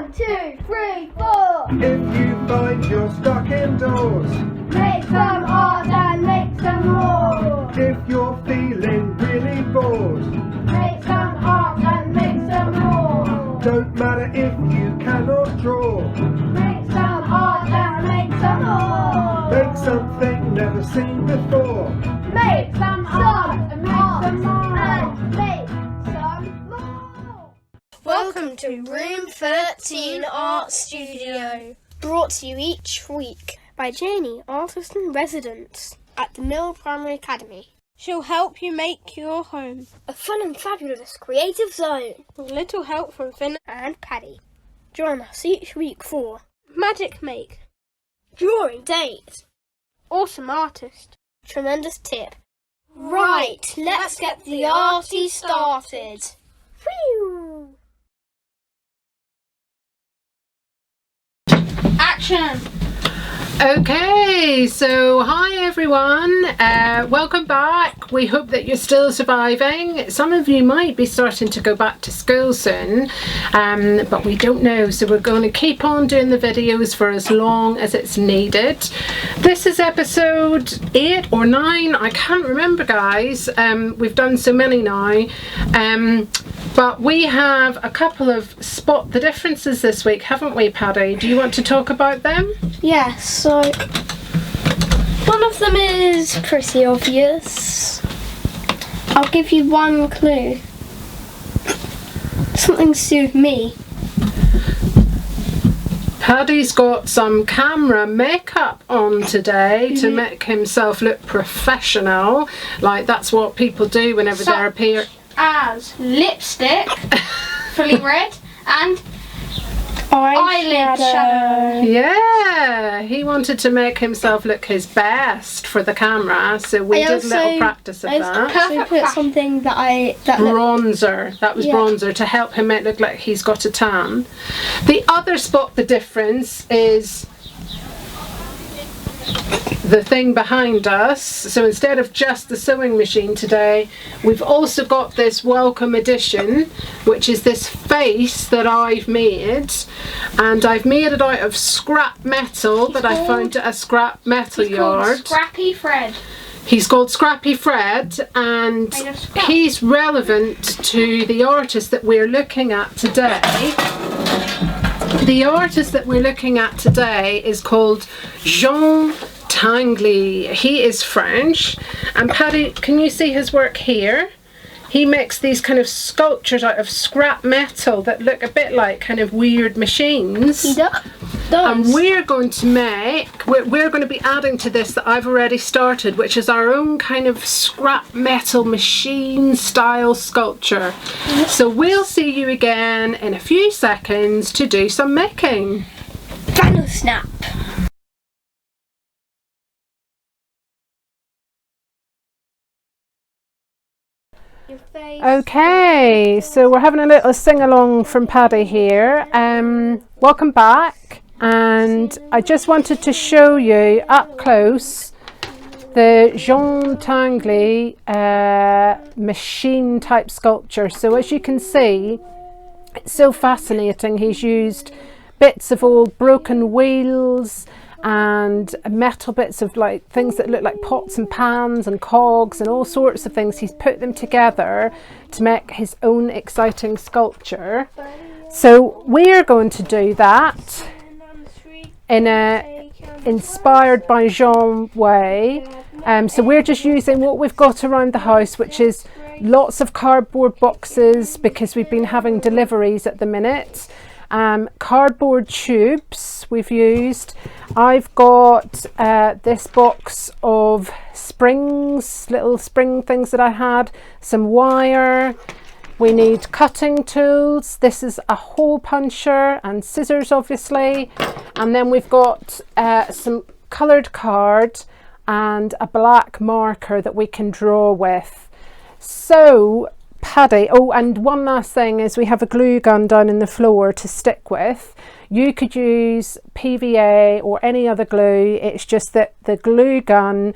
1, 2, 3, 4. If you find you're stuck indoors, Make some art and make some more. if you're feeling really bored, Make some art and make some more. don't matter if you cannot draw, Make some art and make some more. make something never seen before. Make some art and make some more. And make some more. Welcome to Room 13 Art Studio, brought to you each week by Janie, artist in residence at the Mill Primary Academy. She'll help you make your home a fun and fabulous creative zone with little help from Finn and Paddy. Join us each week for Magic Make, Drawing Date, Awesome Artist, Tremendous Tip. Right, let's get the arty started. Phew. Action! Okay, so hi everyone, welcome back. We hope that you're still surviving. Some of you might be starting to go back to school soon, but we don't know, so we're going to keep on doing the videos for as long as it's needed. This is episode 8 or 9, I can't remember guys, we've done so many now, but we have a couple of spot the differences this week, haven't we Paddy? Do you want to talk about them? Yes, so one of them is pretty obvious. I'll give you one clue. Something to do with me. Paddy's got some camera makeup on today to make himself look professional. Like that's what people do whenever they're appear. As lipstick, fully red, and eyelid shadow. Yeah, he wanted to make himself look his best for the camera, so we did a little practice of that. Perfect. Put something that Bronzer, that was bronzer to help him make look like he's got a tan. The other spot the difference is the thing behind us. So instead of just the sewing machine today, we've also got this welcome addition, which is this face that I've made, and I've made it out of scrap metal that I found at a scrap metal yard. Scrappy Fred. He's called Scrappy Fred, and he's relevant to the artist that we're looking at today. The artist that we're looking at today is called Jean Tinguely. He is French, and Paddy, can you see his work here? He makes these kind of sculptures out of scrap metal that look a bit like kind of weird machines. He does. And we're going to be adding to this that I've already started, which is our own kind of scrap metal machine style sculpture. So we'll see you again in a few seconds to do some making. Final snap. Okay, so we're having a little sing-along from Paddy here. Welcome back, and I just wanted to show you up close the Jean Tinguely machine type sculpture. So as you can see, it's so fascinating. He's used bits of old broken wheels and metal bits of like things that look like pots and pans and cogs and all sorts of things. He's put them together to make his own exciting sculpture. So we're going to do that in a inspired by Jean way. So we're just using what we've got around the house, which is lots of cardboard boxes because we've been having deliveries at the minute. Cardboard tubes we've used. I've got this box of springs, little spring things that I had, some wire. We need cutting tools. This is a hole puncher and scissors obviously, and then we've got some coloured card and a black marker that we can draw with. So Paddy, oh, and one last thing is we have a glue gun down in the floor to stick with. You could use PVA or any other glue. It's just that the glue gun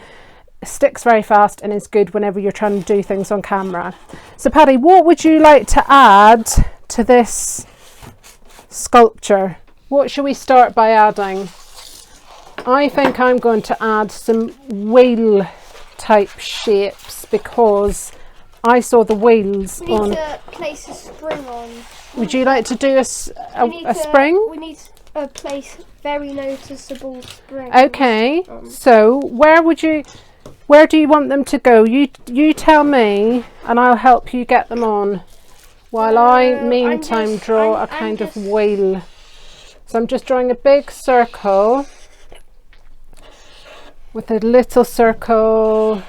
sticks very fast and is good whenever you're trying to do things on camera. So Paddy, what would you like to add to this sculpture. What should we start by adding? I think I'm going to add some wheel type shapes because I saw the wheels We on. need to place a spring on. Would you like to do a spring? We need to place very noticeable springs. Okay, so where do you want them to go? You tell me and I'll help you get them on while I meantime draw a kind of wheel. So I'm just drawing a big circle with a little circle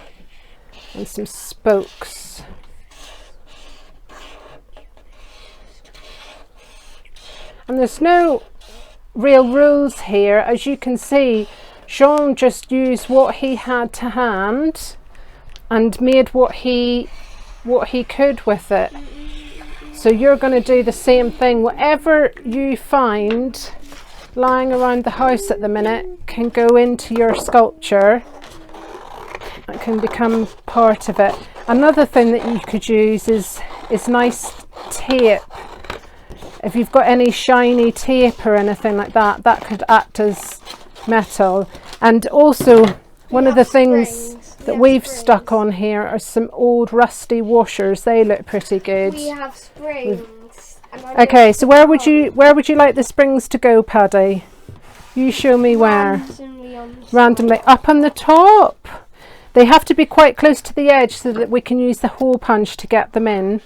and some spokes. And there's no real rules here. As you can see, Jean just used what he had to hand and made what he could with it. So you're going to do the same thing. Whatever you find lying around the house at the minute can go into your sculpture. It can become part of it. Another thing that you could use is nice tape. If you've got any shiny tape or anything like that, that could act as metal. And also, one of the things that we've stuck on here are some old rusty washers. They look pretty good. We have springs. Okay, so where would you like the springs to go, Paddy? You show me where. Randomly up on the top. They have to be quite close to the edge so that we can use the hole punch to get them in.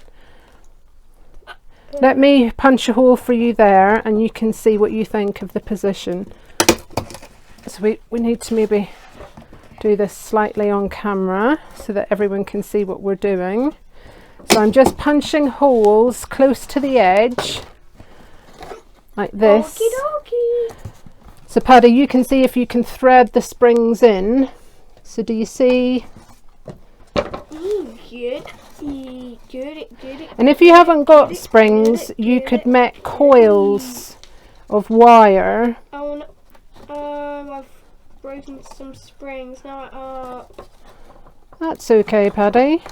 Let me punch a hole for you there and you can see what you think of the position. So we need to maybe do this slightly on camera so that everyone can see what we're doing. So I'm just punching holes close to the edge like this. Okie dokie. So Paddy, you can see if you can thread the springs in. So do you see? Good. And if you haven't got springs, you could make coils of wire. I've broken some springs now. That's okay, Paddy.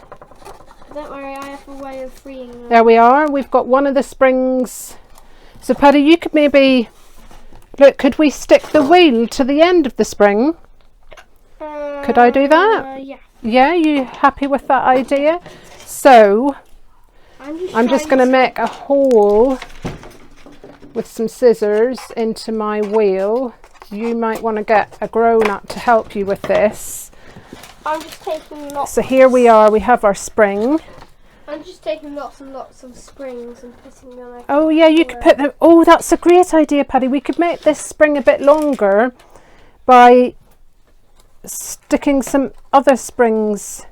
Don't worry, I have a way of freeing them. There we are. We've got one of the springs. So Paddy, you could maybe look. Could we stick the wheel to the end of the spring? Could I do that? Yeah. Yeah, you happy with that idea? So I'm just going to make a hole with some scissors into my wheel. You might want to get a grown-up to help you with this. I'm just taking lots. So here we are, we have our spring. I'm just taking lots and lots of springs and putting them over. Oh yeah, you could put them. Oh, that's a great idea, Paddy. We could make this spring a bit longer by sticking some other springs.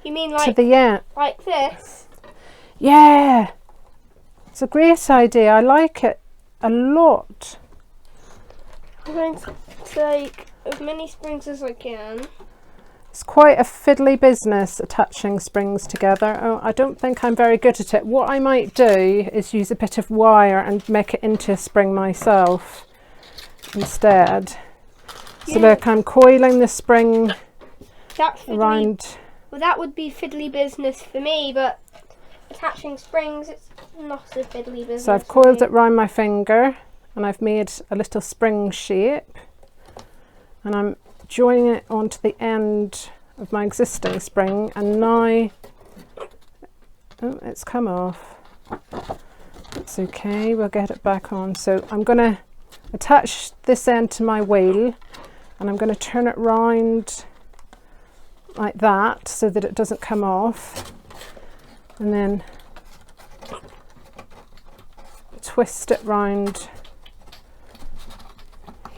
You mean to like the end? Like this? Yeah, it's a great idea. I like it a lot. I'm going to take as many springs as I can. It's quite a fiddly business attaching springs together. Oh, I don't think I'm very good at it. What I might do is use a bit of wire and make it into a spring myself instead. So look, I'm coiling the spring around. Well, that would be fiddly business for me, but attaching springs, it's not a fiddly business. So I've coiled it round my finger and I've made a little spring shape and I'm joining it onto the end of my existing spring, and now oh, it's come off. It's okay, we'll get it back on. So I'm going to attach this end to my wheel and I'm going to turn it round like that so that it doesn't come off, and then twist it round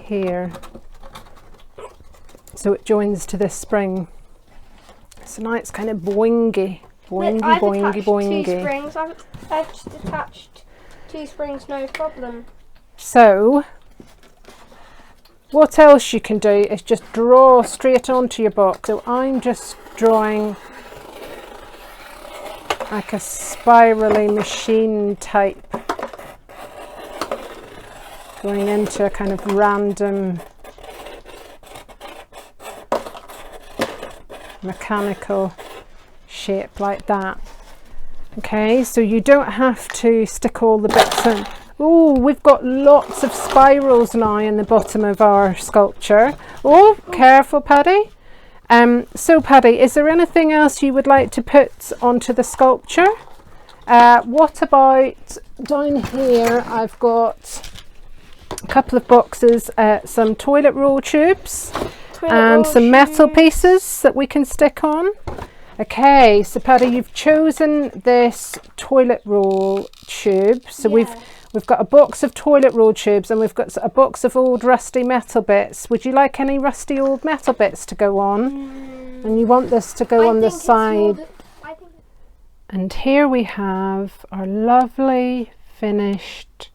here so it joins to this spring. So now it's kind of boingy, boingy, I've boingy, attached boingy. 2 springs. I've just attached 2 springs, no problem. So what else you can do is just draw straight onto your box. So I'm just drawing like a spirally machine type, going into a kind of random mechanical shape like that. Okay, so you don't have to stick all the bits in Oh, we've got lots of spirals now in the bottom of our sculpture. Oh, careful, Paddy. So Paddy, is there anything else you would like to put onto the sculpture? What about down here? I've got a couple of boxes, some toilet roll tubes and some metal pieces that we can stick on. Okay, so Paddy, you've chosen this toilet roll tube. So we've got a box of toilet roll tubes and we've got a box of old rusty metal bits. Would you like any rusty old metal bits to go on? And you want this to go on the side. And here we have our lovely finished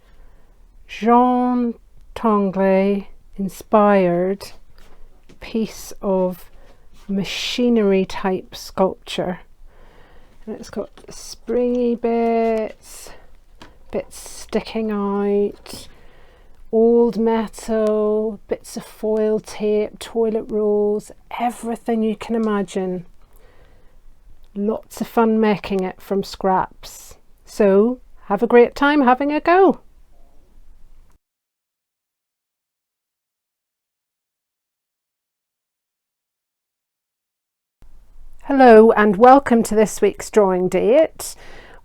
Jean Tinguely inspired piece of machinery type sculpture. And it's got springy bits sticking out, old metal, bits of foil tape, toilet rolls, everything you can imagine. Lots of fun making it from scraps. So have a great time having a go. Hello and welcome to this week's drawing date.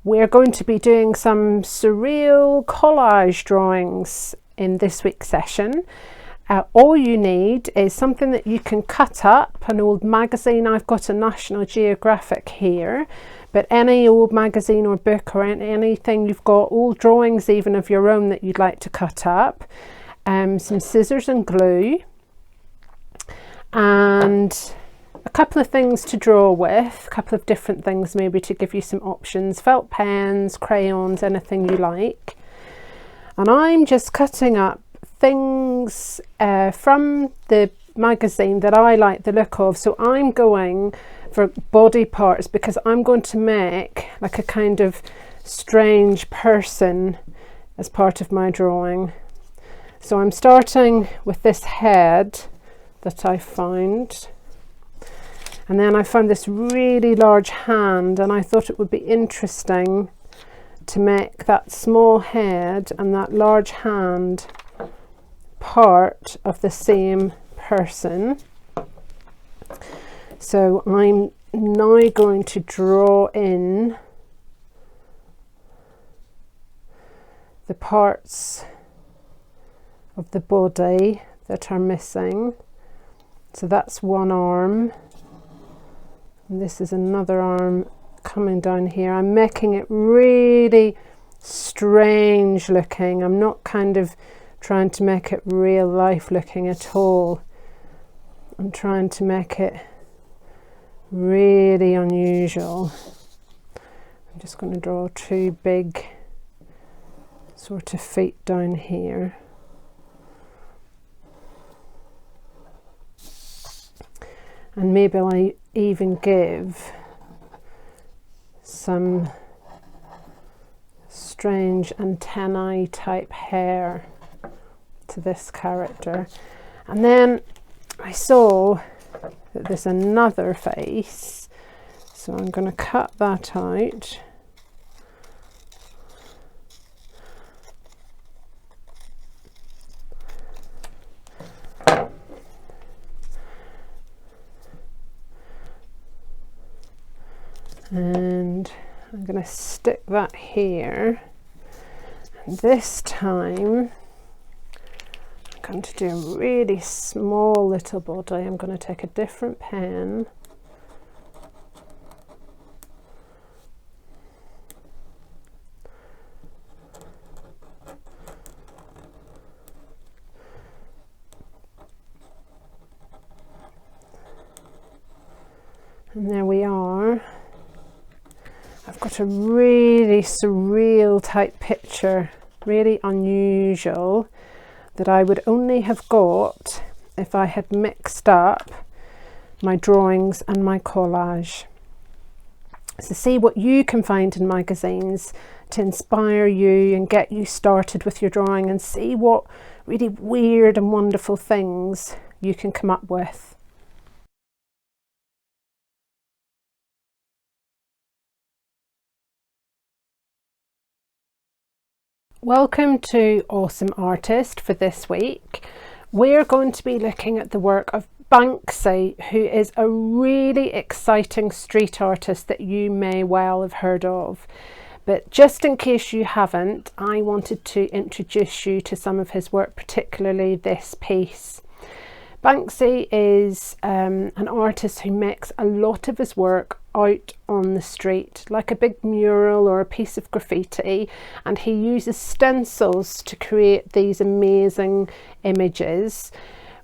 We're going to be doing some surreal collage drawings in this week's session. All you need is something that you can cut up, an old magazine. I've got a National Geographic here, but any old magazine or book or anything you've got, old drawings even of your own that you'd like to cut up, some scissors and glue, and a couple of things to draw with, a couple of different things maybe to give you some options, felt pens, crayons, anything you like. And I'm just cutting up things from the magazine that I like the look of. So I'm going for body parts because I'm going to make like a kind of strange person as part of my drawing. So I'm starting with this head that I found. And then I found this really large hand and I thought it would be interesting to make that small head and that large hand part of the same person. So I'm now going to draw in the parts of the body that are missing. So that's one arm. And this is another arm coming down here. I'm making it really strange looking. I'm not kind of trying to make it real life looking at all. I'm trying to make it really unusual. I'm just going to draw two big sort of feet down here. And maybe I even give some strange antennae type hair to this character. And then I saw that there's another face, so I'm going to cut that out. And I'm going to stick that here. And this time I'm going to do a really small little body. I'm going to take a different pen. And there we are. I've got a really surreal type picture, really unusual, that I would only have got if I had mixed up my drawings and my collage. So see what you can find in magazines to inspire you and get you started with your drawing, and see what really weird and wonderful things you can come up with. Welcome to Awesome Artist for this week. We're going to be looking at the work of Banksy, who is a really exciting street artist that you may well have heard of. But just in case you haven't, I wanted to introduce you to some of his work, particularly this piece. Banksy is an artist who makes a lot of his work out on the street, like a big mural or a piece of graffiti, and he uses stencils to create these amazing images.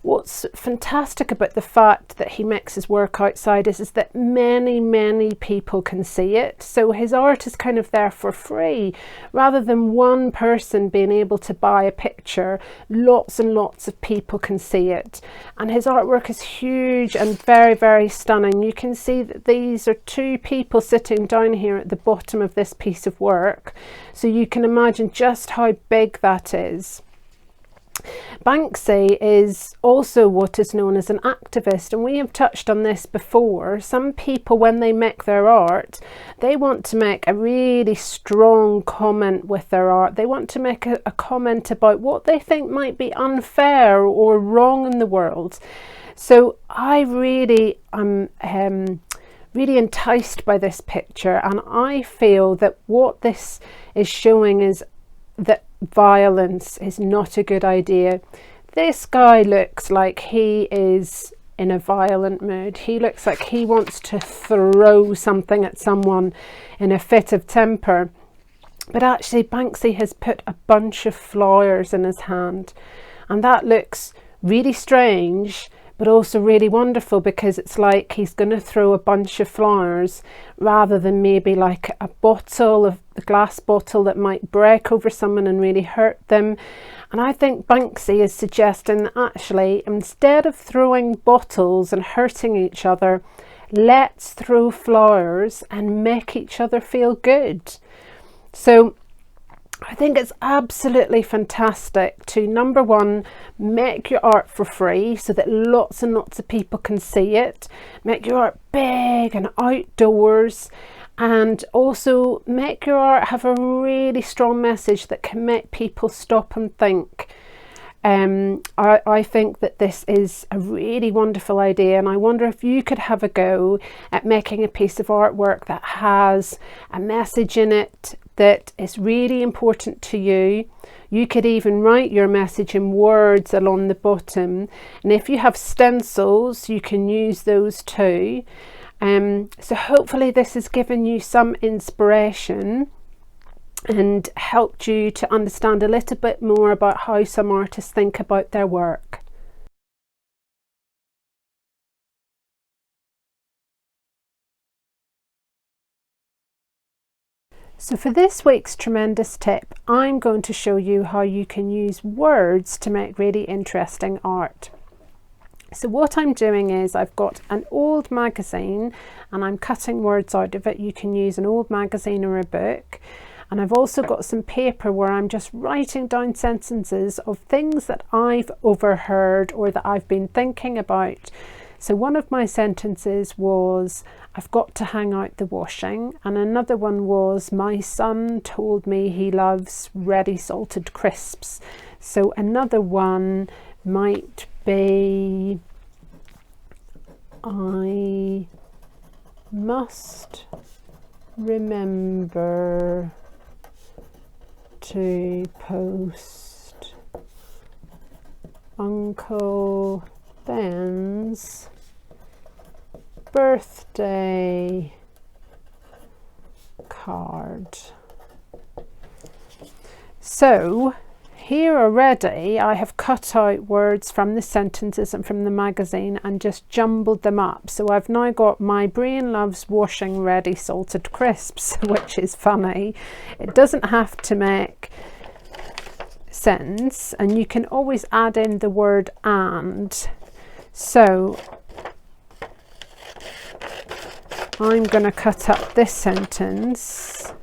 What's fantastic about the fact that he makes his work outside is that many people can see it. So his art is kind of there for free. Rather than one person being able to buy a picture, lots and lots of people can see it. And his artwork is huge and very stunning. You can see that these are two people sitting down here at the bottom of this piece of work. So you can imagine just how big that is. Banksy is also what is known as an activist, and we have touched on this before. Some people, when they make their art, they want to make a really strong comment with their art. They want to make a comment about what they think might be unfair or wrong in the world. So I really am really enticed by this picture, and I feel that what this is showing is that violence is not a good idea. This guy looks like he is in a violent mood. He looks like he wants to throw something at someone in a fit of temper. But actually Banksy has put a bunch of flowers in his hand, and that looks really strange but also really wonderful, because it's like he's going to throw a bunch of flowers rather than maybe like a glass bottle that might break over someone and really hurt them. And I think Banksy is suggesting that actually, instead of throwing bottles and hurting each other, let's throw flowers and make each other feel good. So I think it's absolutely fantastic to, number one, make your art for free so that lots and lots of people can see it. Make your art big and outdoors, and also make your art have a really strong message that can make people stop and think. I think that this is a really wonderful idea, and I wonder if you could have a go at making a piece of artwork that has a message in it that is really important to you. You could even write your message in words along the bottom, and if you have stencils you can use those too. So hopefully this has given you some inspiration and helped you to understand a little bit more about how some artists think about their work. So for this week's tremendous tip, I'm going to show you how you can use words to make really interesting art. So what I'm doing is I've got an old magazine and I'm cutting words out of it. You can use an old magazine or a book. And I've also got some paper where I'm just writing down sentences of things that I've overheard or that I've been thinking about. So one of my sentences was, I've got to hang out the washing. And another one was, my son told me he loves ready salted crisps. So another one might be, I must remember to post Uncle Ben's birthday card. So here already I have cut out words from the sentences and from the magazine and just jumbled them up. So I've now got my brain loves washing ready salted crisps, which is funny. It doesn't have to make sense, and you can always add in the word and. So I'm going to cut up this sentence.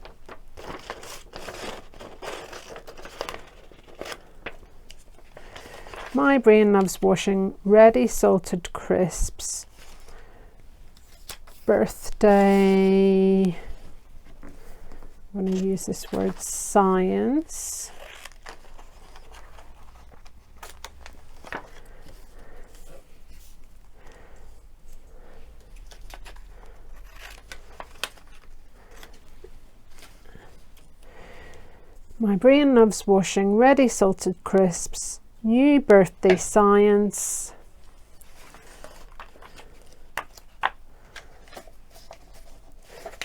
My brain loves washing ready salted crisps. Birthday. I'm going to use this word science. My brain loves washing ready salted crisps. New birthday science.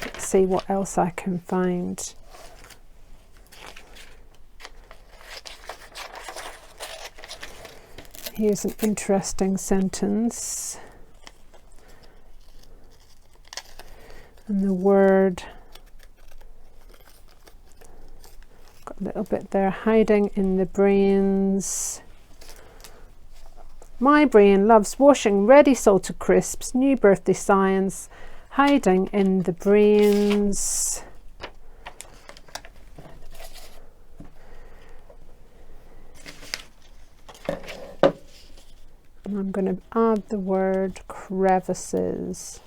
Let's see what else I can find. Here's an interesting sentence. And the word, got a little bit there, hiding in the brains. My brain loves washing ready salted crisps. New birthday science. Hiding in the brains. And I'm going to add the word crevices.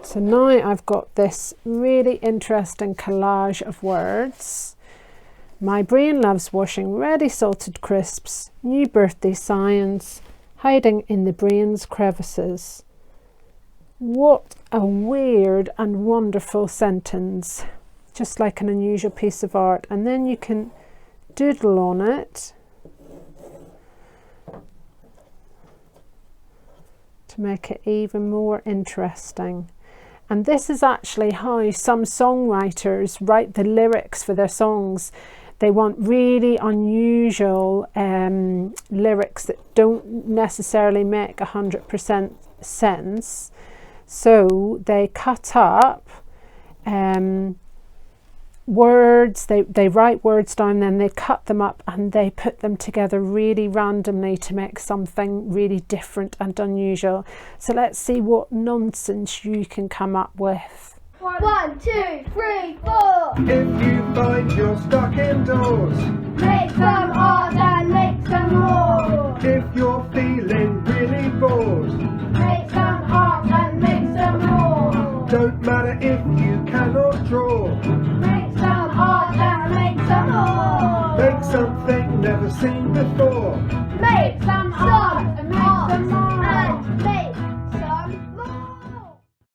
So now I've got this really interesting collage of words. My brain loves washing ready salted crisps. New birthday science. Hiding in the brain's crevices. What a weird and wonderful sentence. Just like an unusual piece of art. And then you can doodle on it to make it even more interesting. And this is actually how some songwriters write the lyrics for their songs. They want really unusual lyrics that don't necessarily make 100% sense. So they cut up words, they write words down, then they cut them up and they put them together really randomly to make something really different and unusual. So let's see what nonsense you can come up with. 1, 2, 3, 4. If you find you're stuck indoors, Make